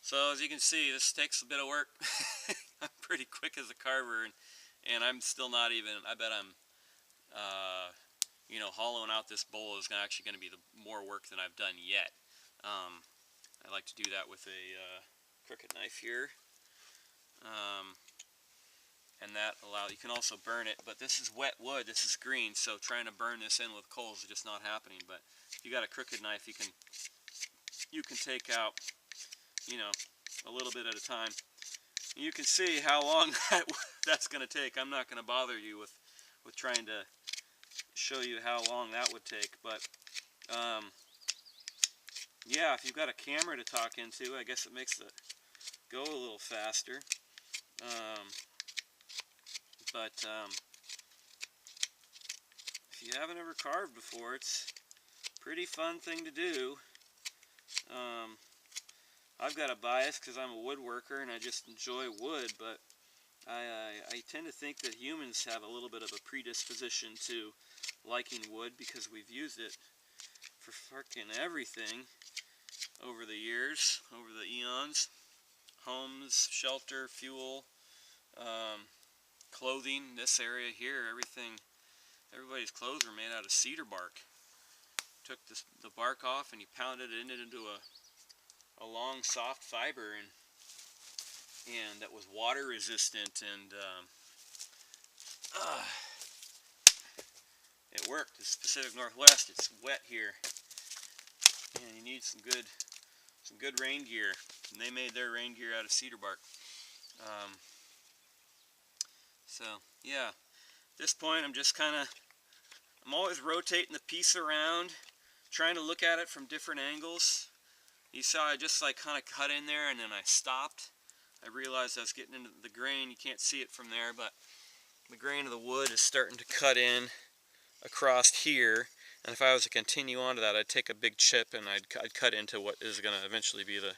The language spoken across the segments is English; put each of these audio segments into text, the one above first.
So as you can see, this takes a bit of work. I'm pretty quick as a carver, and I'm still not even, I bet I'm, hollowing out this bowl is actually going to be more work than I've done yet. I like to do that with a crooked knife here. And that you can also burn it, but this is wet wood, this is green, so trying to burn this in with coals is just not happening. But if you got a crooked knife, you can take out, a little bit at a time. And you can see how long that's going to take. I'm not going to bother you with trying to show you how long that would take, but yeah, if you've got a camera to talk into, I guess it makes it go a little faster. But if you haven't ever carved before, it's a pretty fun thing to do. I've got a bias because I'm a woodworker and I just enjoy wood, but I tend to think that humans have a little bit of a predisposition to liking wood because we've used it for frickin' everything over the years, over the eons. Homes, shelter, fuel, clothing. This area here, everybody's clothes were made out of cedar bark. Took the bark off and you pounded it into a long soft fiber, and that was water resistant, and it worked. The Pacific Northwest, it's wet here, and you need some good rain gear, and they made their rain gear out of cedar bark. So yeah, at this point I'm always rotating the piece around, trying to look at it from different angles. You saw I just kind of cut in there and then I stopped. I realized I was getting into the grain. You can't see it from there, but the grain of the wood is starting to cut in across here. And if I was to continue on to that, I'd take a big chip and I'd cut into what is going to eventually be the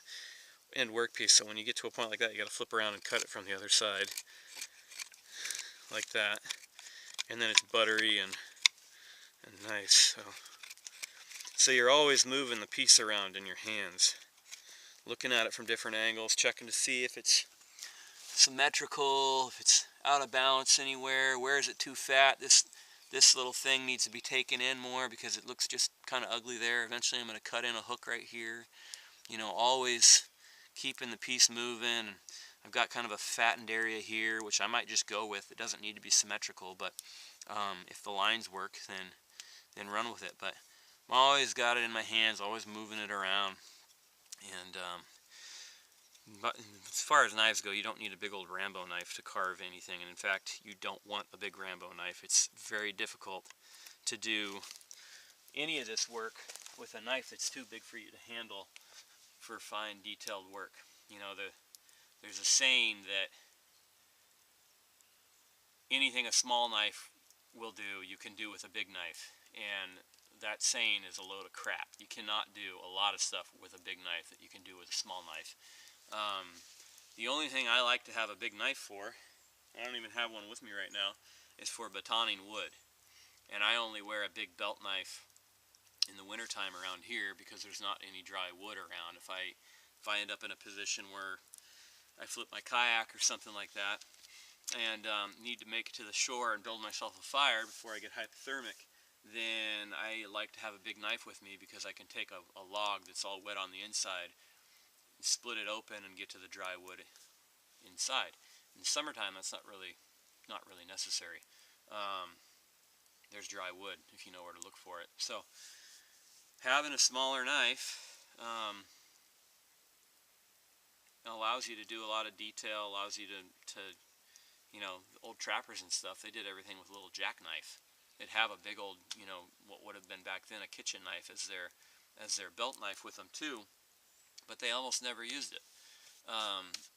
end workpiece. So when you get to a point like that, you got to flip around and cut it from the other side, like that. And then it's buttery and nice. So you're always moving the piece around in your hands, looking at it from different angles, checking to see if it's symmetrical, if it's out of balance anywhere, where is it too fat. This little thing needs to be taken in more because it looks just kind of ugly there. Eventually I'm going to cut in a hook right here. Always keeping the piece moving. I've got kind of a fattened area here, which I might just go with. It doesn't need to be symmetrical, but if the lines work, then run with it. But I'm always got it in my hands, always moving it around. And but as far as knives go, you don't need a big old Rambo knife to carve anything. And in fact, you don't want a big Rambo knife. It's very difficult to do any of this work with a knife that's too big for you to handle for fine, detailed work. There's a saying that anything a small knife will do, you can do with a big knife. And that saying is a load of crap. You cannot do a lot of stuff with a big knife that you can do with a small knife. The only thing I like to have a big knife for, I don't even have one with me right now, is for batoning wood. And I only wear a big belt knife in the wintertime around here because there's not any dry wood around. If I end up in a position where I flip my kayak or something like that and need to make it to the shore and build myself a fire before I get hypothermic, then I like to have a big knife with me because I can take a log that's all wet on the inside, split it open, and get to the dry wood inside. In the summertime, that's not really necessary. There's dry wood if you know where to look for it. So having a smaller knife allows you to do a lot of detail, allows you to the old trappers and stuff, they did everything with a little jackknife. They'd have a big old, what would have been back then a kitchen knife as their belt knife with them too, but they almost never used it.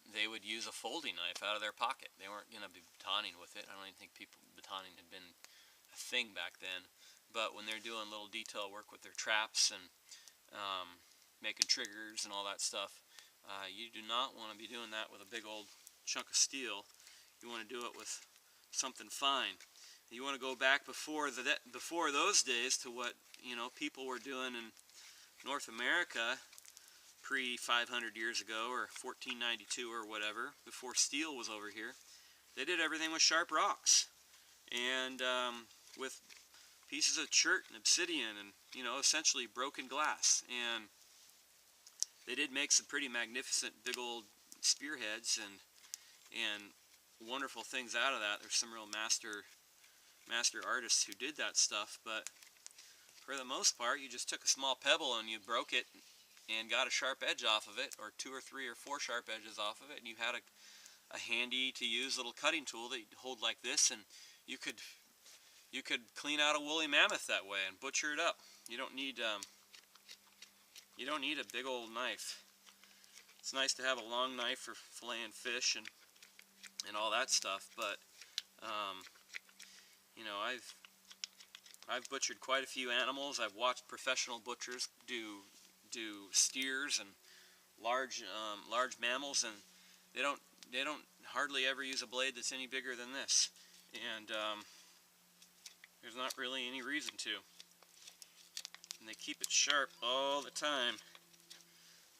They would use a folding knife out of their pocket. They weren't going to be batoning with it. I don't even think batoning had been a thing back then. But when they're doing little detail work with their traps and making triggers and all that stuff, you do not want to be doing that with a big old chunk of steel. You want to do it with something fine. You want to go back before those days to what people were doing in North America pre-500 years ago, or 1492 or whatever, before steel was over here, they did everything with sharp rocks and with pieces of chert and obsidian and, you know, essentially broken glass. And they did make some pretty magnificent big old spearheads and wonderful things out of that. There's some real master artists who did that stuff, but for the most part, you just took a small pebble and you broke it and got a sharp edge off of it, or 2 or 3 or 4 sharp edges off of it, and you had a handy to use little cutting tool that you'd hold like this, and you could clean out a woolly mammoth that way and butcher it up. You don't need a big old knife. It's nice to have a long knife for filleting fish and all that stuff, but you know, I've butchered quite a few animals. I've watched professional butchers do steers and large mammals, and they don't hardly ever use a blade that's any bigger than this, and there's not really any reason to. And they keep it sharp all the time.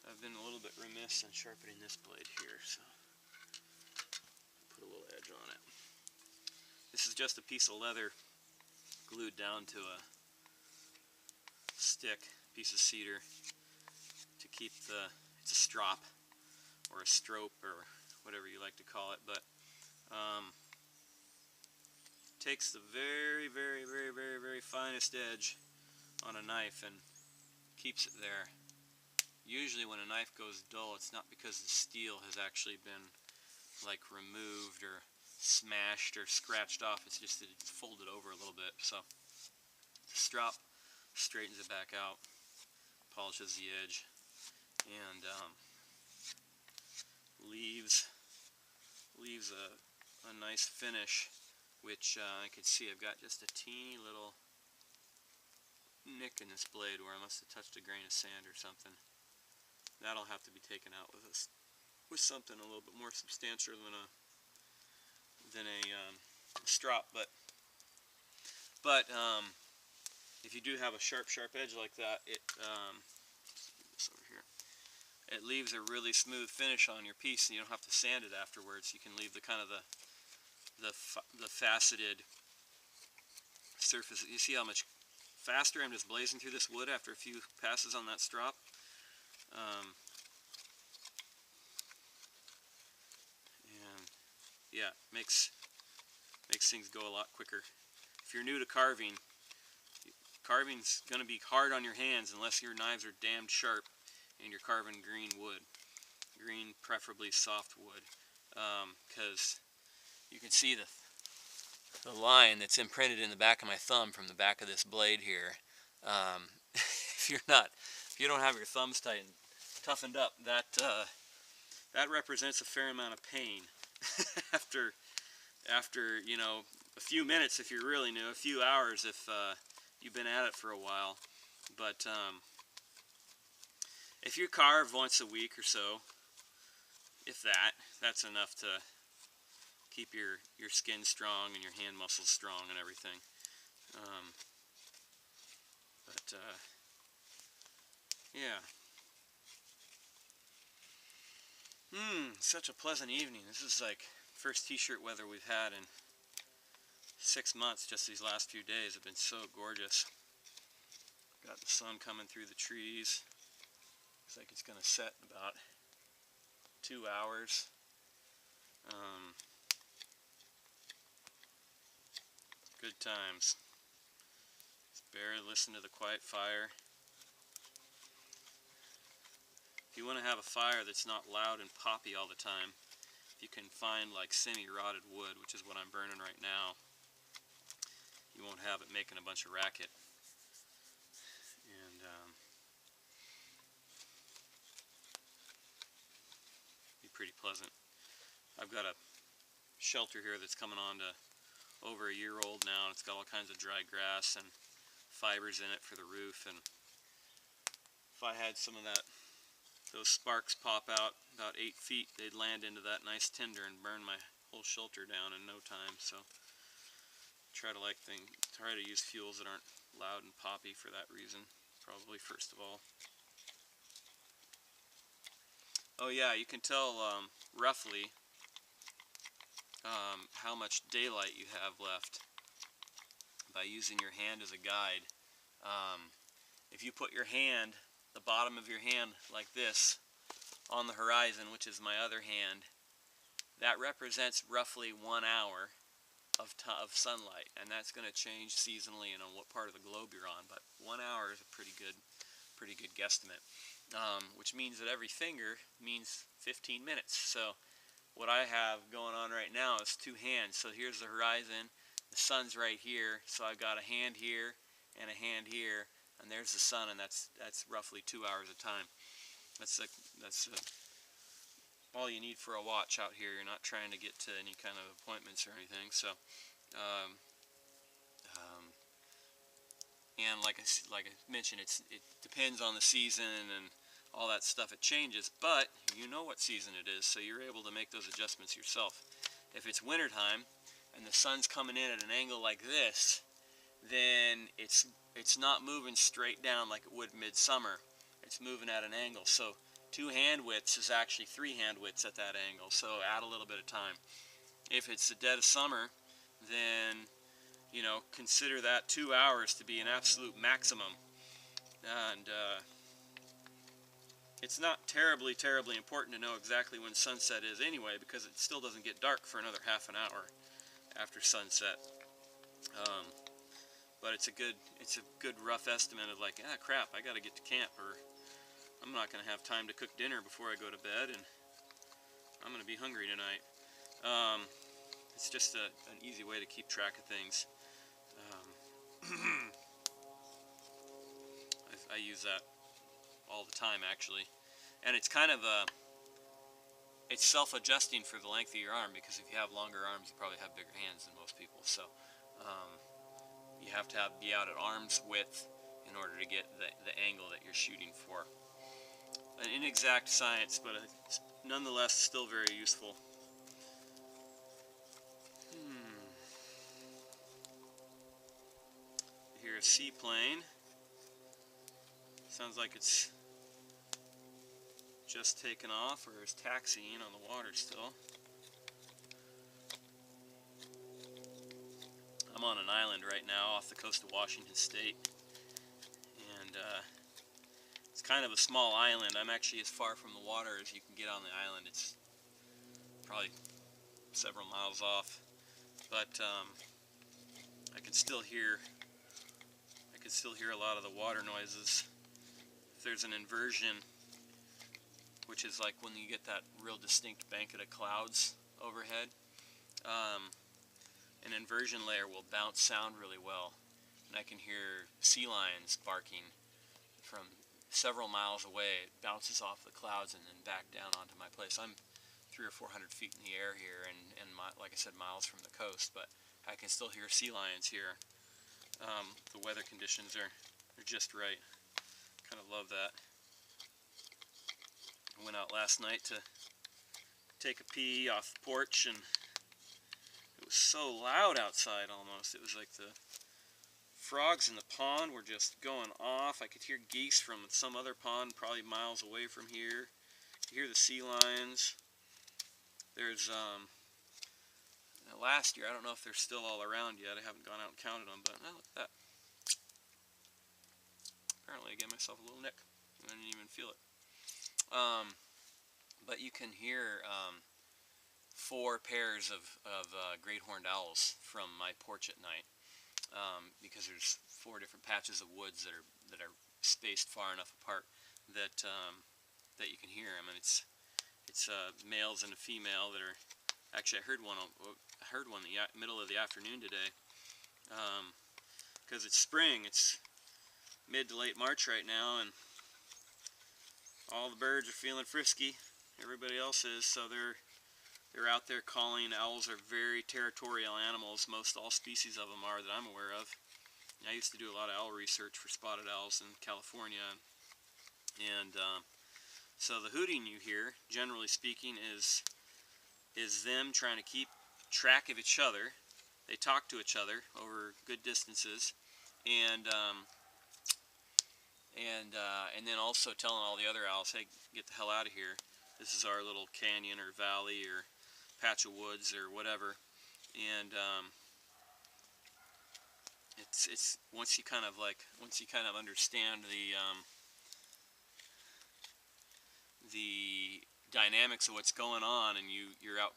I've been a little bit remiss in sharpening this blade here, so put a little edge on it. This is just a piece of leather glued down to a stick, piece of cedar, to keep it's a strop or a strope or whatever you like to call it, but takes the very, very, very, very, very finest edge on a knife and keeps it there. Usually when a knife goes dull, it's not because the steel has actually been like removed or smashed or scratched off, it's just that it's folded over a little bit. So the strop straightens it back out, polishes the edge, and leaves a nice finish, which I can see I've got just a teeny little nick in this blade where I must have touched a grain of sand or something. That'll have to be taken out with something a little bit more substantial than a strop. But if you do have a sharp edge like that, it this over here, it leaves a really smooth finish on your piece, and you don't have to sand it afterwards. You can leave the kind of the faceted surface. You see how much faster I'm just blazing through this wood after a few passes on that strop. And yeah, makes things go a lot quicker. If you're new to carving, carving's going to be hard on your hands unless your knives are damned sharp and you're carving green wood. Green, preferably soft wood, because you can see the line that's imprinted in the back of my thumb from the back of this blade here. If you don't have your thumbs toughened up, that represents a fair amount of pain. after you know, a few minutes if you're really new, a few hours if you've been at it for a while. But if you carve once a week or so, if that's enough to keep your skin strong and your hand muscles strong and everything. Yeah. Such a pleasant evening. This is like first t-shirt weather we've had in 6 months. Just these last few days have been so gorgeous. Got the sun coming through the trees. Looks like it's going to set in about 2 hours. Good times. Just barely listen to the quiet fire. If you want to have a fire that's not loud and poppy all the time, you can find like semi-rotted wood, which is what I'm burning right now. You won't have it making a bunch of racket. And be pretty pleasant. I've got a shelter here that's coming on to over a year old now, and it's got all kinds of dry grass and fibers in it for the roof, and if I had some of those sparks pop out about 8 feet, they'd land into that nice tinder and burn my whole shelter down in no time. So try to use fuels that aren't loud and poppy for that reason, probably first of all. Oh yeah, you can tell roughly how much daylight you have left by using your hand as a guide. If you put your hand, the bottom of your hand like this, on the horizon, which is my other hand, that represents roughly 1 hour of sunlight, and that's going to change seasonally and on what part of the globe you're on, but 1 hour is a pretty good guesstimate, which means that every finger means 15 minutes. So what I have going on right now is 2 hands. So here's the horizon, the sun's right here, so I've got a hand here and a hand here, and there's the sun, and that's roughly 2 hours of time. That's all you need for a watch out here. You're not trying to get to any kind of appointments or anything. So, and like I mentioned, it depends on the season and all that stuff. It changes, but you know what season it is, so you're able to make those adjustments yourself. If it's wintertime and the sun's coming in at an angle like this, then it's not moving straight down like it would midsummer. It's moving at an angle. So 2 hand widths is actually 3 hand widths at that angle. So add a little bit of time. If it's the dead of summer, then you know, consider that 2 hours to be an absolute maximum. And it's not terribly important to know exactly when sunset is anyway, because it still doesn't get dark for another half an hour after sunset. But it's a good rough estimate of like, ah crap, I gotta get to camp, or I'm not gonna have time to cook dinner before I go to bed, and I'm gonna be hungry tonight. It's just an easy way to keep track of things. I use that all the time, actually, and it's kind of it's self-adjusting for the length of your arm, because if you have longer arms, you probably have bigger hands than most people. So you have to be out at arm's width in order to get the angle that you're shooting for. An inexact science, but it's nonetheless still very useful. Here's a seaplane. Sounds like it's just taken off, or is taxiing on the water still. I'm on an island right now off the coast of Washington State, and it's kind of a small island. I'm actually as far from the water as you can get on the island. It's probably several miles off, but I can still hear a lot of the water noises. If there's an inversion, which is like when you get that real distinct banket of clouds overhead, an inversion layer will bounce sound really well, and I can hear sea lions barking from several miles away. It bounces off the clouds and then back down onto my place. I'm 300 or 400 feet in the air here, and like I said, miles from the coast, but I can still hear sea lions here. The weather conditions are just right. Kind of love that. I went out last night to take a pee off the porch, and it was so loud outside almost. It was like the frogs in the pond were just going off. I could hear geese from some other pond probably miles away from here. You hear the sea lions. There's last year, I don't know if they're still all around yet. I haven't gone out and counted them, but look at that. Apparently I gave myself a little nick. I didn't even feel it. But you can hear 4 pairs of great horned owls from my porch at night, because there's 4 different patches of woods that are spaced far enough apart that that you can hear them, and it's males and a female that are actually. I heard one in the middle of the afternoon today, because it's spring. It's mid to late March right now, and all the birds are feeling frisky. Everybody else is, so they're out there calling. Owls are very territorial animals. Most all species of them are that I'm aware of. I used to do a lot of owl research for spotted owls in California, and so the hooting you hear, generally speaking, is them trying to keep track of each other. They talk to each other over good distances, and then also telling all the other owls, hey, get the hell out of here. This is our little canyon or valley or patch of woods or whatever. And it's once you kind of understand the dynamics of what's going on, and you're out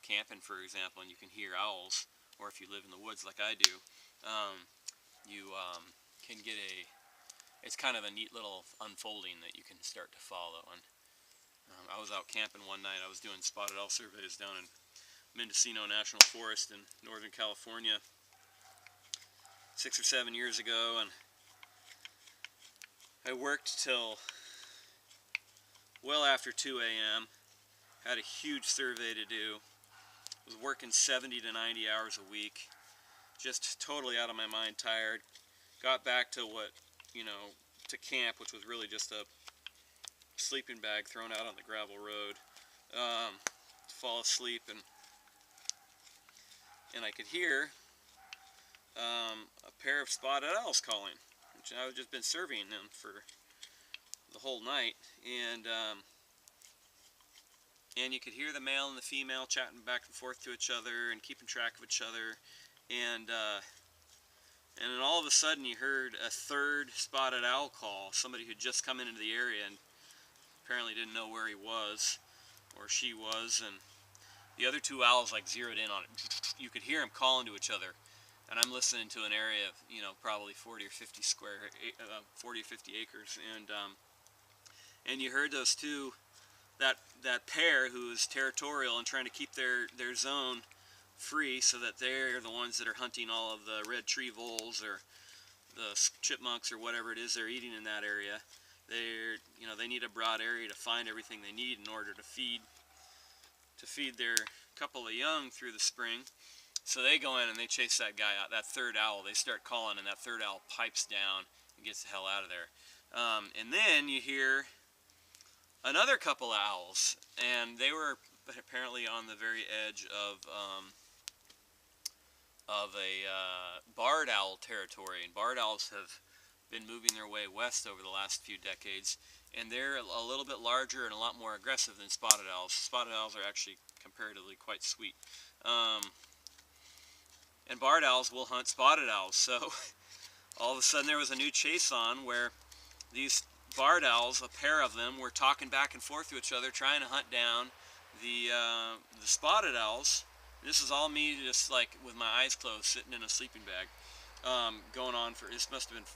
camping, for example, and you can hear owls, or if you live in the woods like I do, you can get it's kind of a neat little unfolding that you can start to follow. And I was out camping one night. I was doing spotted owl surveys down in Mendocino National Forest in Northern California 6 or 7 years ago, and I worked till well after 2 a.m. Had a huge survey to do. Was working 70 to 90 hours a week, just totally out of my mind, tired. Got back to to camp, which was really just a sleeping bag thrown out on the gravel road. Fall asleep, and I could hear a pair of spotted owls calling, which I had just been surveying them for the whole night, and you could hear the male and the female chatting back and forth to each other and keeping track of each other, and then all of a sudden you heard a third spotted owl call, somebody who'd just come into the area and apparently didn't know where he was or she was, and the other two owls like zeroed in on it. You could hear them calling to each other, and I'm listening to an area of probably 40 or 50 acres, and you heard those two, that pair who is territorial and trying to keep their zone free, so that they're the ones that are hunting all of the red tree voles or the chipmunks or whatever it is they're eating in that area. They need a broad area to find everything they need in order to feed their couple of young through the spring. So they go in and they chase that guy out, that third owl. They start calling, and that third owl pipes down and gets the hell out of there. And then you hear another couple of owls, and they were apparently on the very edge of a barred owl territory. And barred owls have been moving their way west over the last few decades, and they're a little bit larger and a lot more aggressive than spotted owls. Spotted owls are actually comparatively quite sweet. And barred owls will hunt spotted owls. So all of a sudden there was a new chase on, where these barred owls, a pair of them, were talking back and forth to each other, trying to hunt down the spotted owls. This is all me just like with my eyes closed, sitting in a sleeping bag, going on for, this must have been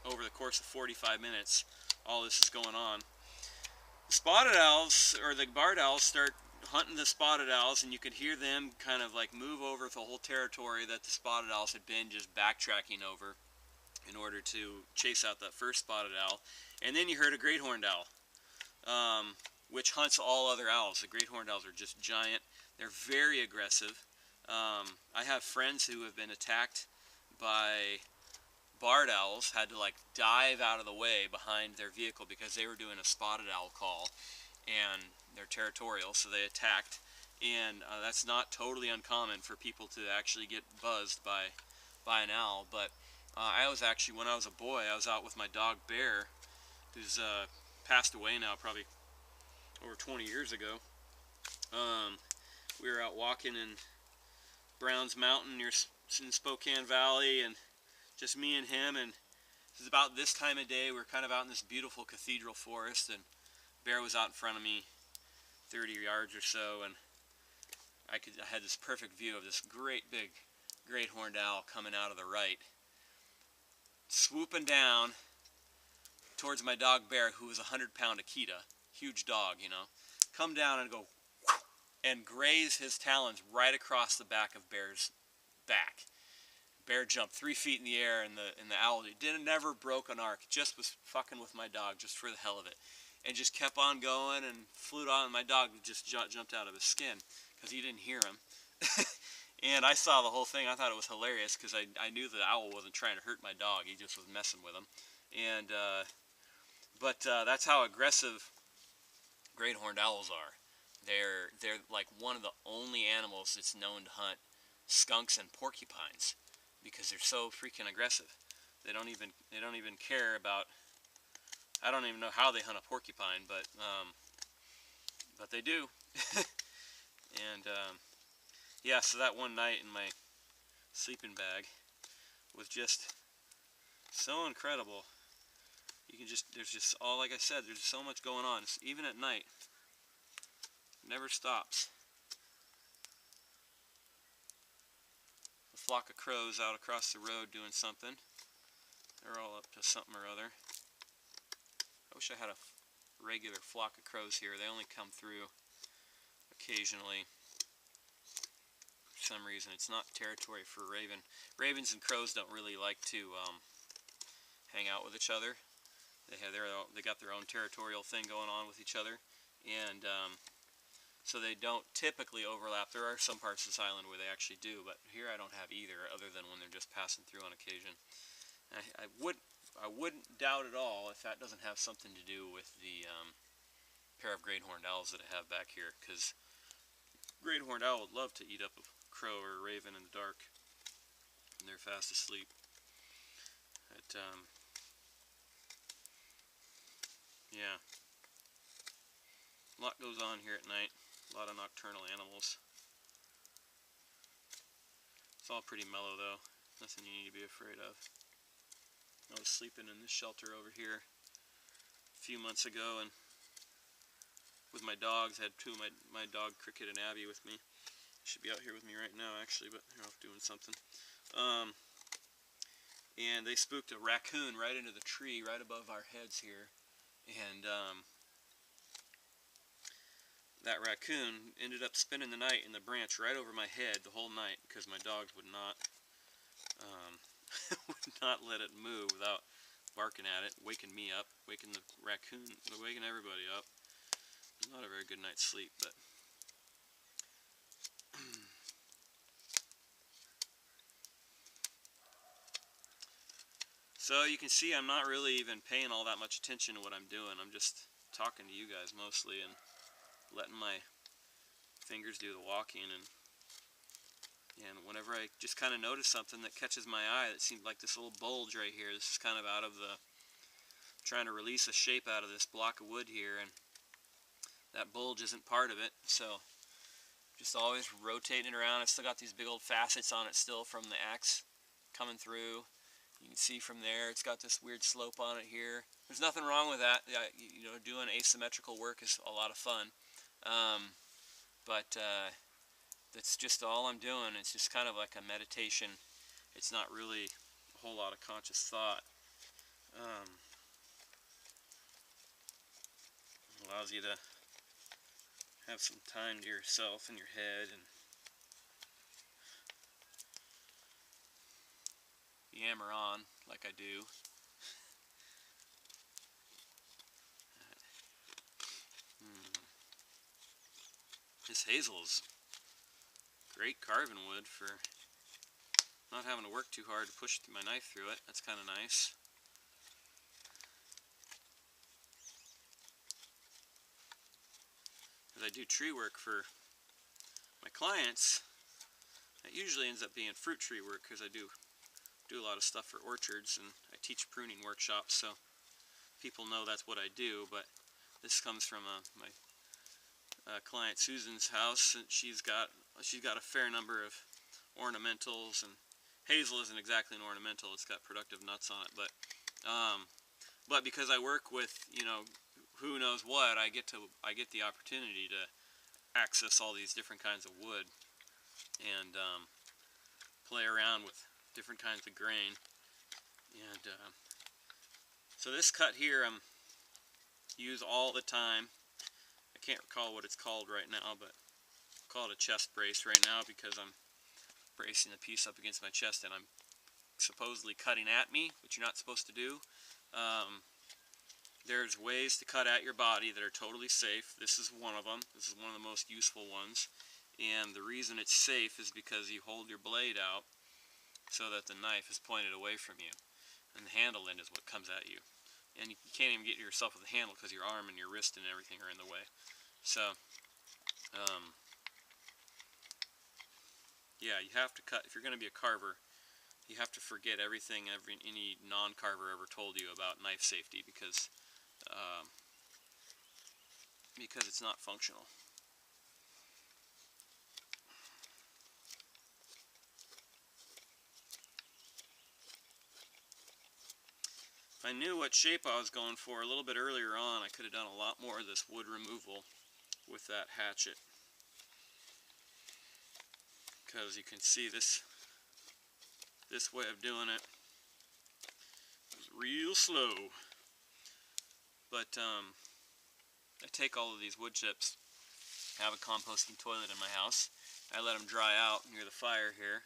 over the course of 45 minutes, all this is going on. The spotted owls, or the barred owls, start hunting the spotted owls, and you could hear them kind of like move over the whole territory that the spotted owls had been just backtracking over in order to chase out that first spotted owl. And then you heard a great horned owl, which hunts all other owls. The great horned owls are just giant. They're very aggressive. I have friends who have been attacked by barred owls, had to like dive out of the way behind their vehicle because they were doing a spotted owl call, and they're territorial, so they attacked. And that's not totally uncommon for people to actually get buzzed by an owl. But I was actually, when I was a boy, I was out with my dog Bear, who's passed away now, probably over 20 years ago. We were out walking in Browns Mountain near in Spokane Valley, and just me and him, and this is about this time of day. We're kind of out in this beautiful cathedral forest, and Bear was out in front of me 30 yards or so, and I had this perfect view of this great big great horned owl coming out of the right, swooping down towards my dog Bear, who was a 100-pound Akita, huge dog, come down and go and graze his talons right across the back of Bear's back. Bear jumped 3 feet in the air, and the owl never broke an arc, just was fucking with my dog just for the hell of it, and just kept on going and flew on. My dog just jumped out of his skin because he didn't hear him. And I saw the whole thing. I thought it was hilarious because I knew the owl wasn't trying to hurt my dog. He just was messing with him. And but that's how aggressive great horned owls are. They're like one of the only animals that's known to hunt skunks and porcupines, because they're so freaking aggressive. They don't even care about, I don't even know how they hunt a porcupine, but but they do. And yeah, so that one night in my sleeping bag was just so incredible. You can just, there's just all, like I said, there's so much going on. It's, even at night, it never stops. A flock of crows out across the road doing something. They're all up to something or other. I wish I had a regular flock of crows here. They only come through occasionally. For some reason, it's not territory for raven. Ravens and crows don't really like to hang out with each other. They got their own territorial thing going on with each other, and so they don't typically overlap. There are some parts of this island where they actually do, but here I don't have either, other than when they're just passing through on occasion. I wouldn't doubt at all if that doesn't have something to do with the pair of great horned owls that I have back here, because great horned owl would love to eat up a crow or a raven in the dark when they're fast asleep. But yeah, a lot goes on here at night. A lot of nocturnal animals. It's all pretty mellow though. Nothing you need to be afraid of. I was sleeping in this shelter over here a few months ago, and with my dogs. I had two of my dog Cricket and Abby with me. Should be out here with me right now actually, but they're off doing something. And they spooked a raccoon right into the tree right above our heads here, and that raccoon ended up spending the night in the branch right over my head the whole night, because my dogs would not would not let it move without barking at it, waking me up, waking the raccoon, waking everybody up. It was not a very good night's sleep, but so you can see I'm not really even paying all that much attention to what I'm doing. I'm just talking to you guys mostly and letting my fingers do the walking, and whenever I just kind of notice something that catches my eye, that seemed like this little bulge right here. This is kind of out of the, trying to release a shape out of this block of wood here, and that bulge isn't part of it, so just always rotating it around. It's still got these big old facets on it still from the axe coming through. You can see from there it's got this weird slope on it here. There's nothing wrong with that. You know, doing asymmetrical work is a lot of fun, but that's just all I'm doing. It's just kind of like a meditation. It's not really a whole lot of conscious thought. Allows you to have some time to yourself in your head and yammer on like I do. This hazel is great carving wood for not having to work too hard to push my knife through it. That's kind of nice. As I do tree work for my clients, it usually ends up being fruit tree work, because I do a lot of stuff for orchards, and I teach pruning workshops, so people know that's what I do. But this comes from my client Susan's house, and she's got a fair number of ornamentals, and hazel isn't exactly an ornamental. It's got productive nuts on it, but because I work with, you know, who knows what, I get the opportunity to access all these different kinds of wood and play around with different kinds of grain. And so this cut here I'm use all the time. I can't recall what it's called right now, but I'll call it a chest brace right now, because I'm bracing the piece up against my chest and I'm supposedly cutting at me, which you're not supposed to do. There's ways to cut at your body that are totally safe. This is one of them. This is one of the most useful ones. And the reason it's safe is because you hold your blade out so that the knife is pointed away from you, and the handle end is what comes at you. And you can't even get yourself with the handle because your arm and your wrist and everything are in the way. So, yeah, you have to cut. If you're going to be a carver, you have to forget everything any non-carver ever told you about knife safety, because because it's not functional. If I knew what shape I was going for a little bit earlier on, I could have done a lot more of this wood removal with that hatchet. Because you can see this way of doing it is real slow. But I take all of these wood chips. I have a composting toilet in my house. I let them dry out near the fire here,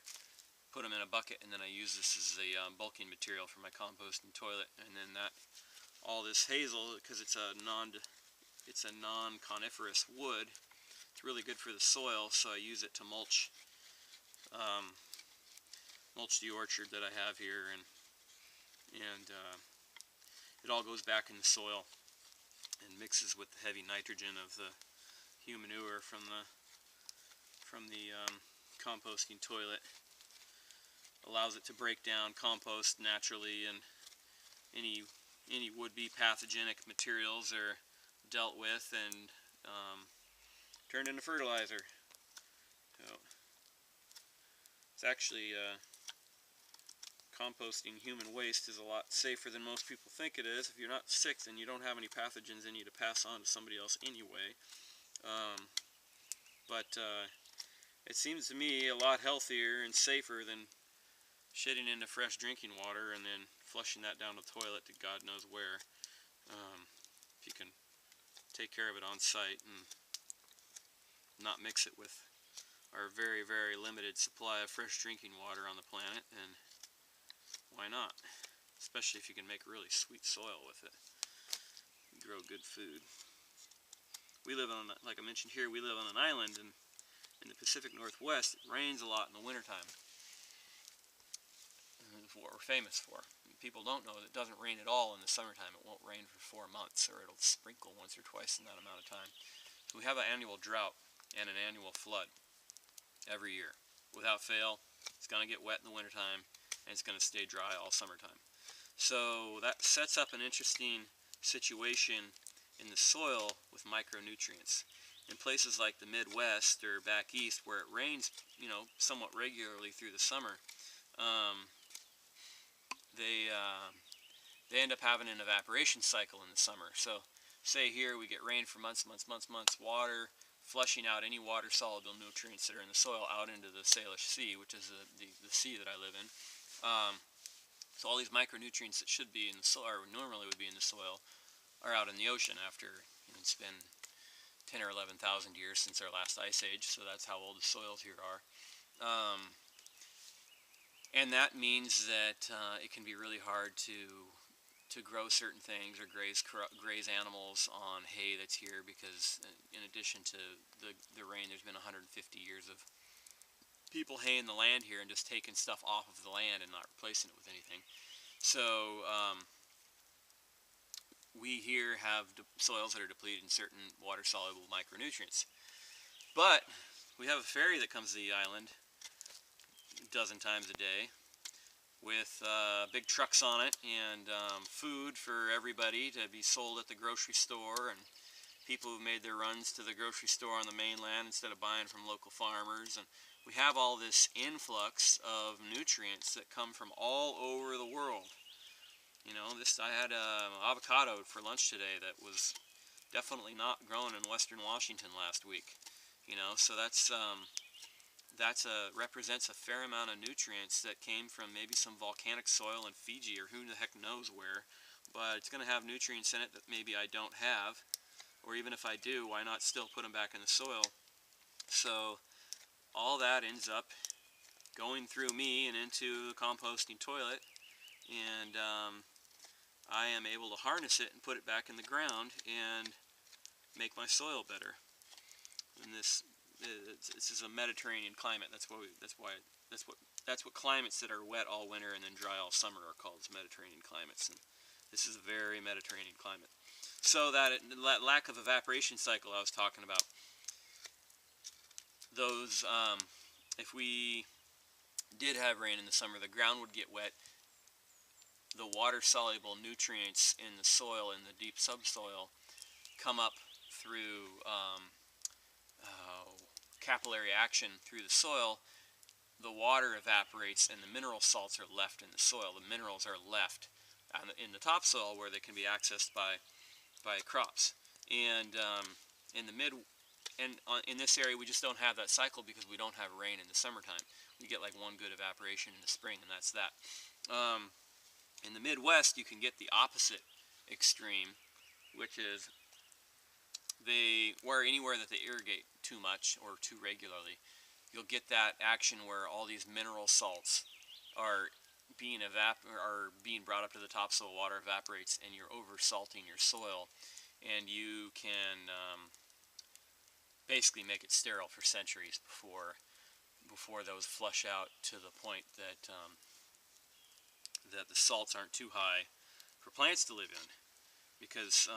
put them in a bucket, and then I use this as the bulking material for my composting toilet. And then all this hazel, because it's a non-coniferous wood, it's really good for the soil, so I use it to mulch the orchard that I have here, and it all goes back in the soil and mixes with the heavy nitrogen of the humanure from the composting toilet. Allows it to break down compost naturally, and any would-be pathogenic materials are dealt with and turned into fertilizer. So it's actually composting human waste is a lot safer than most people think it is. If you're not sick, then you don't have any pathogens in you to pass on to somebody else anyway. But it seems to me a lot healthier and safer than shitting into fresh drinking water and then flushing that down the toilet to God knows where. If you can take care of it on site and not mix it with our very, very limited supply of fresh drinking water on the planet, and why not? Especially if you can make really sweet soil with it. Grow good food. We live on, like I mentioned here, we live on an island in the Pacific Northwest. It rains a lot in the wintertime. That's what we're famous for. People don't know that it doesn't rain at all in the summertime. It won't rain for 4 months, or it'll sprinkle once or twice in that amount of time. So we have an annual drought and an annual flood every year. Without fail, it's going to get wet in the wintertime, and it's going to stay dry all summertime. So that sets up an interesting situation in the soil with micronutrients. In places like the Midwest or back east, where it rains, somewhat regularly through the summer, they end up having an evaporation cycle in the summer. So say here we get rain for months, water flushing out any water-soluble nutrients that are in the soil out into the Salish Sea, which is the sea that I live in. So all these micronutrients that should be in the soil, or normally would be in the soil, are out in the ocean after it's been 10 or 11,000 years since our last ice age, so that's how old the soils here are. And that means that it can be really hard to grow certain things or graze animals on hay that's here, because in addition to the rain, there's been 150 years of people haying the land here and just taking stuff off of the land and not replacing it with anything. So we here have soils that are depleted in certain water-soluble micronutrients. But we have a ferry that comes to the island a dozen times a day with big trucks on it and food for everybody to be sold at the grocery store, and people who've made their runs to the grocery store on the mainland instead of buying from local farmers. And we have all this influx of nutrients that come from all over the world. I had avocado for lunch today that was definitely not grown in Western Washington last week. So that's represents a fair amount of nutrients that came from maybe some volcanic soil in Fiji or who the heck knows where. But it's going to have nutrients in it that maybe I don't have, or even if I do, why not still put them back in the soil? So all that ends up going through me and into the composting toilet, and I am able to harness it and put it back in the ground and make my soil better. And this is a Mediterranean climate. That's what climates that are wet all winter and then dry all summer are called, as Mediterranean climates. And this is a very Mediterranean climate. So that lack of evaporation cycle I was talking about, those if we did have rain in the summer, the ground would get wet. The water-soluble nutrients in the soil, in the deep subsoil, come up through capillary action through the soil, the water evaporates and the mineral salts are left in the soil. The minerals are left in the topsoil where they can be accessed by crops. And in this area we just don't have that cycle because we don't have rain in the summertime. We get like one good evaporation in the spring, and that's that. In the Midwest you can get the opposite extreme, which is anywhere that they irrigate too much or too regularly, you'll get that action where all these mineral salts are being brought up to the topsoil, water evaporates, and you're over-salting your soil, and you can basically make it sterile for centuries before those flush out to the point that that the salts aren't too high for plants to live in, because